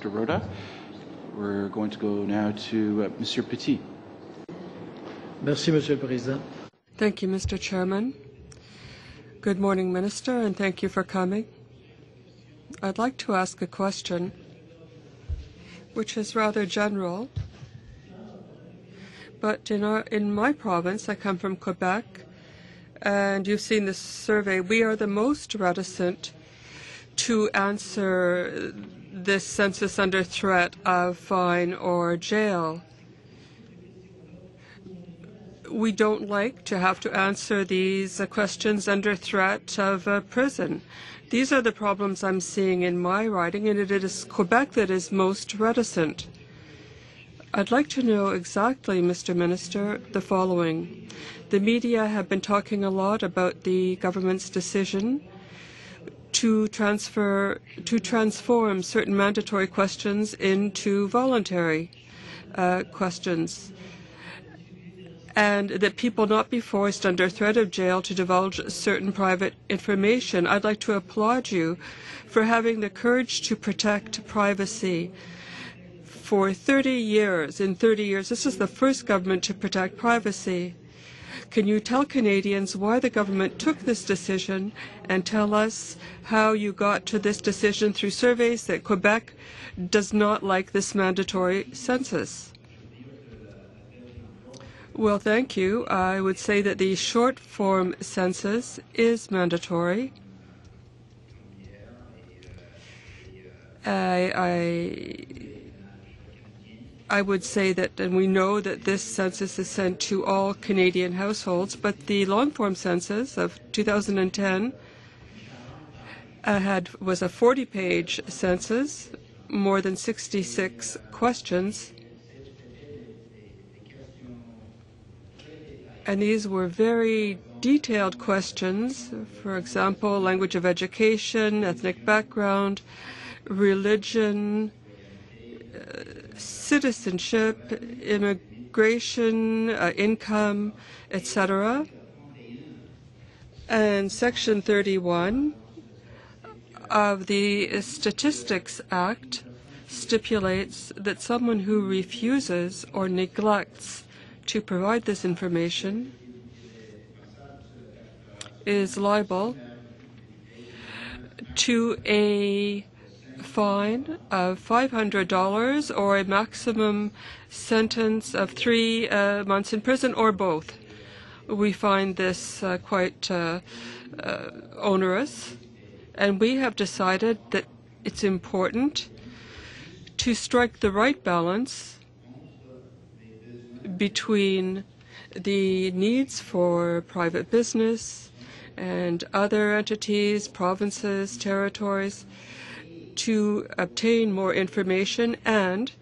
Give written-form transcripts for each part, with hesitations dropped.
Dr. Rhoda. We're going to go now to Monsieur Petit. Merci, Monsieur le Président. Thank you, Mr. Chairman. Good morning, Minister, and thank you for coming. I'd like to ask a question which is rather general, but in my province, I come from Quebec, and you've seen this survey, we are the most reticent to answer this census under threat of fine or jail. We don't like to have to answer these questions under threat of prison. These are the problems I'm seeing in my riding, and it is Quebec that is most reticent. I'd like to know exactly, Mr. Minister, the following. The media have been talking a lot about the government's decision to transform certain mandatory questions into voluntary questions, and that people not be forced under threat of jail to divulge certain private information. I'd like to applaud you for having the courage to protect privacy. For 30 years, this is the first government to protect privacy. Can you tell Canadians why the government took this decision, and tell us how you got to this decision through surveys that Quebec does not like this mandatory census? Well, thank you. I would say that the short form census is mandatory. I would say that, and we know that this census is sent to all Canadian households, but the long-form census of 2010 was a 40-page census, more than 66 questions, and these were very detailed questions. For example, language of education, ethnic background, religion, citizenship, immigration, income, etc. And Section 31 of the Statistics Act stipulates that someone who refuses or neglects to provide this information is liable to a fine of $500 or a maximum sentence of 3 months in prison, or both. We find this quite onerous, and we have decided that it's important to strike the right balance between the needs for private business and other entities, provinces, territories, to obtain more information, and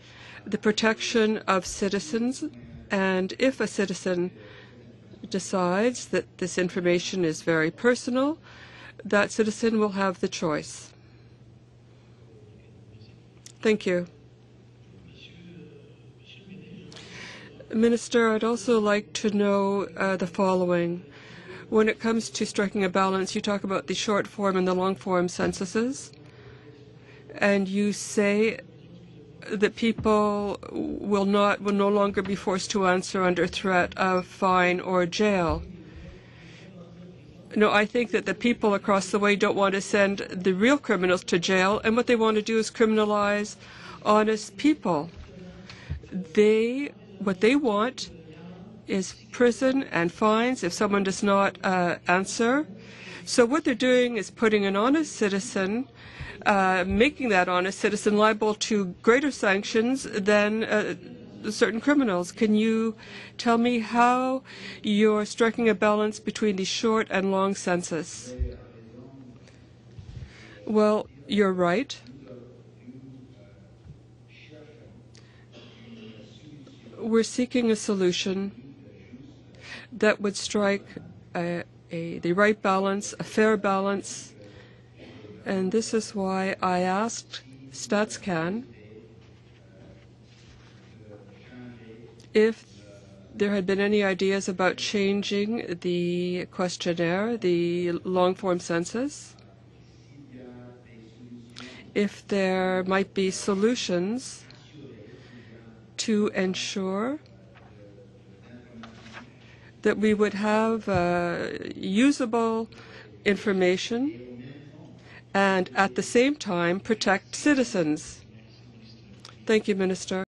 the protection of citizens. And if a citizen decides that this information is very personal, that citizen will have the choice. Thank you. Minister, I'd also like to know the following. When it comes to striking a balance, you talk about the short form and the long form censuses, and you say that people will no longer be forced to answer under threat of fine or jail. No, I think that the people across the way don't want to send the real criminals to jail, and what they want to do is criminalize honest people. What they want is prison and fines if someone does not answer. So what they're doing is putting an honest citizen, making that honest citizen liable to greater sanctions than certain criminals. Can you tell me how you're striking a balance between the short and long census? Well, you're right. We're seeking a solution that would strike the right balance, a fair balance, and this is why I asked StatsCan if there had been any ideas about changing the questionnaire, the long-form census. if there might be solutions to ensure that we would have usable information and at the same time protect citizens. Thank you, Minister.